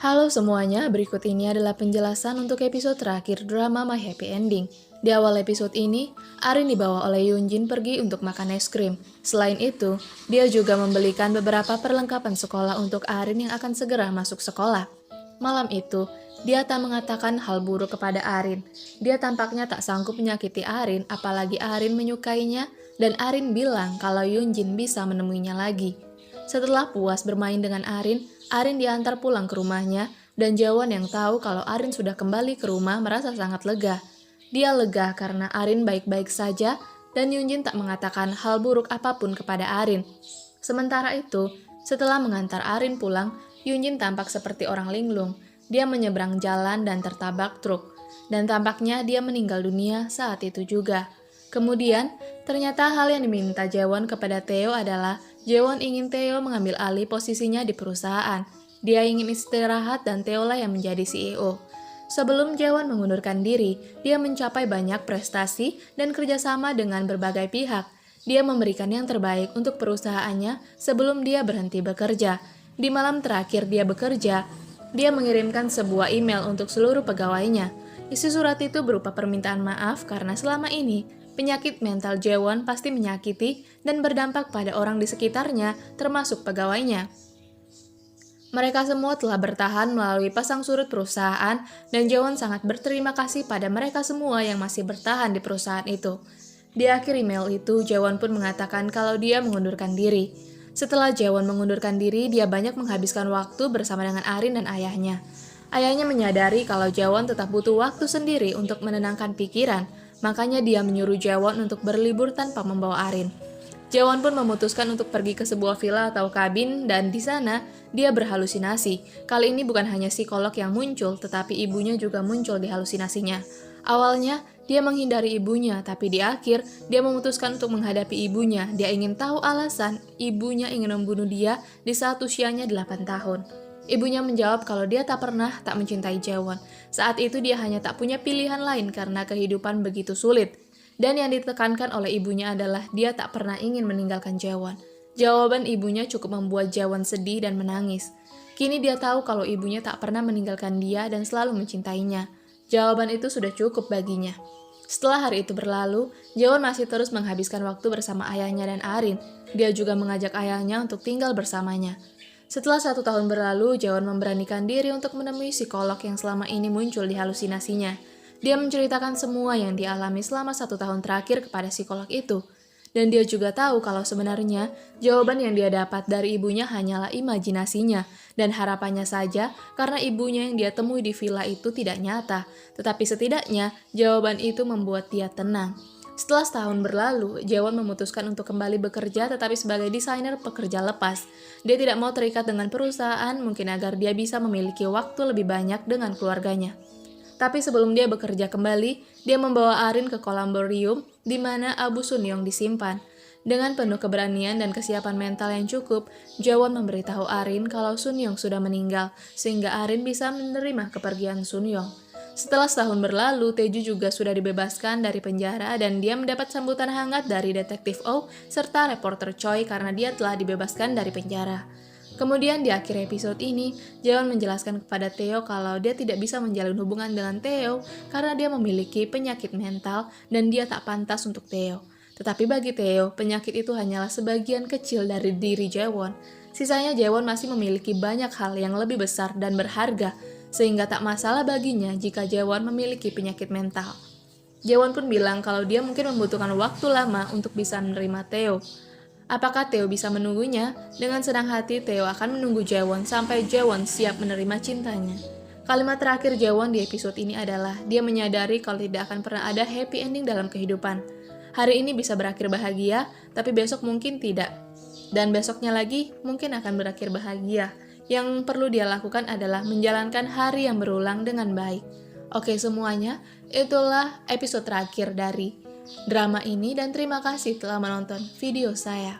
Halo semuanya, berikut ini adalah penjelasan untuk episode terakhir drama My Happy Ending. Di awal episode ini, Arin dibawa oleh Yoonjin pergi untuk makan es krim. Selain itu, dia juga membelikan beberapa perlengkapan sekolah untuk Arin yang akan segera masuk sekolah. Malam itu, dia tak mengatakan hal buruk kepada Arin. Dia tampaknya tak sanggup menyakiti Arin, apalagi Arin menyukainya, dan Arin bilang kalau Yoonjin bisa menemuinya lagi. Setelah puas bermain dengan Arin diantar pulang ke rumahnya, dan Jaewon yang tahu kalau Arin sudah kembali ke rumah merasa sangat lega. Dia lega karena Arin baik-baik saja, dan Yoonjin tak mengatakan hal buruk apapun kepada Arin. Sementara itu, setelah mengantar Arin pulang, Yoonjin tampak seperti orang linglung. Dia menyeberang jalan dan tertabrak truk, dan tampaknya dia meninggal dunia saat itu juga. Kemudian, ternyata hal yang diminta Jaewon kepada Theo adalah Jaewon ingin Theo mengambil alih posisinya di perusahaan. Dia ingin istirahat dan Theo lah yang menjadi CEO. Sebelum Jaewon mengundurkan diri, dia mencapai banyak prestasi dan kerjasama dengan berbagai pihak. Dia memberikan yang terbaik untuk perusahaannya sebelum dia berhenti bekerja. Di malam terakhir dia bekerja, dia mengirimkan sebuah email untuk seluruh pegawainya. Isi surat itu berupa permintaan maaf karena selama ini penyakit mental Jaewon pasti menyakiti dan berdampak pada orang di sekitarnya, termasuk pegawainya. Mereka semua telah bertahan melalui pasang surut perusahaan, dan Jaewon sangat berterima kasih pada mereka semua yang masih bertahan di perusahaan itu. Di akhir email itu, Jaewon pun mengatakan kalau dia mengundurkan diri. Setelah Jaewon mengundurkan diri, dia banyak menghabiskan waktu bersama dengan Arin dan ayahnya. Ayahnya menyadari kalau Jaewon tetap butuh waktu sendiri untuk menenangkan pikiran, makanya dia menyuruh Jaewon untuk berlibur tanpa membawa Arin. Jaewon pun memutuskan untuk pergi ke sebuah villa atau kabin, dan di sana dia berhalusinasi. Kali ini bukan hanya psikolog yang muncul, tetapi ibunya juga muncul di halusinasinya. Awalnya, dia menghindari ibunya, tapi di akhir, dia memutuskan untuk menghadapi ibunya. Dia ingin tahu alasan ibunya ingin membunuh dia di saat usianya 8 tahun. Ibunya menjawab kalau dia tak mencintai Jaewon. Saat itu dia hanya tak punya pilihan lain karena kehidupan begitu sulit. Dan yang ditekankan oleh ibunya adalah dia tak pernah ingin meninggalkan Jaewon. Jawaban ibunya cukup membuat Jaewon sedih dan menangis. Kini dia tahu kalau ibunya tak pernah meninggalkan dia dan selalu mencintainya. Jawaban itu sudah cukup baginya. Setelah hari itu berlalu, Jaewon masih terus menghabiskan waktu bersama ayahnya dan Arin. Dia juga mengajak ayahnya untuk tinggal bersamanya. Setelah 1 tahun berlalu, Jaewon memberanikan diri untuk menemui psikolog yang selama ini muncul di halusinasinya. Dia menceritakan semua yang dialami selama 1 tahun terakhir kepada psikolog itu. Dan dia juga tahu kalau sebenarnya jawaban yang dia dapat dari ibunya hanyalah imajinasinya dan harapannya saja karena ibunya yang dia temui di villa itu tidak nyata. Tetapi setidaknya jawaban itu membuat dia tenang. Setelah setahun berlalu, Jaewon memutuskan untuk kembali bekerja tetapi sebagai desainer pekerja lepas. Dia tidak mau terikat dengan perusahaan, mungkin agar dia bisa memiliki waktu lebih banyak dengan keluarganya. Tapi sebelum dia bekerja kembali, dia membawa Arin ke kolaboratorium di mana Abu Sunyong disimpan. Dengan penuh keberanian dan kesiapan mental yang cukup, Jaewon memberitahu Arin kalau Sunyong sudah meninggal, sehingga Arin bisa menerima kepergian Sunyong. Setelah setahun berlalu, Taeju juga sudah dibebaskan dari penjara dan dia mendapat sambutan hangat dari detektif Oh serta reporter Choi karena dia telah dibebaskan dari penjara. Kemudian di akhir episode ini, Jaewon menjelaskan kepada Theo kalau dia tidak bisa menjalin hubungan dengan Theo karena dia memiliki penyakit mental dan dia tak pantas untuk Theo. Tetapi bagi Theo, penyakit itu hanyalah sebagian kecil dari diri Jaewon. Sisanya Jaewon masih memiliki banyak hal yang lebih besar dan berharga, sehingga tak masalah baginya jika Jaewon memiliki penyakit mental. Jaewon pun bilang kalau dia mungkin membutuhkan waktu lama untuk bisa menerima Theo. Apakah Theo bisa menunggunya? Dengan senang hati, Theo akan menunggu Jaewon sampai Jaewon siap menerima cintanya. Kalimat terakhir Jaewon di episode ini adalah dia menyadari kalau tidak akan pernah ada happy ending dalam kehidupan. Hari ini bisa berakhir bahagia, tapi besok mungkin tidak. Dan besoknya lagi mungkin akan berakhir bahagia. Yang perlu dia lakukan adalah menjalankan hari yang berulang dengan baik. Oke semuanya, itulah episode terakhir dari drama ini dan terima kasih telah menonton video saya.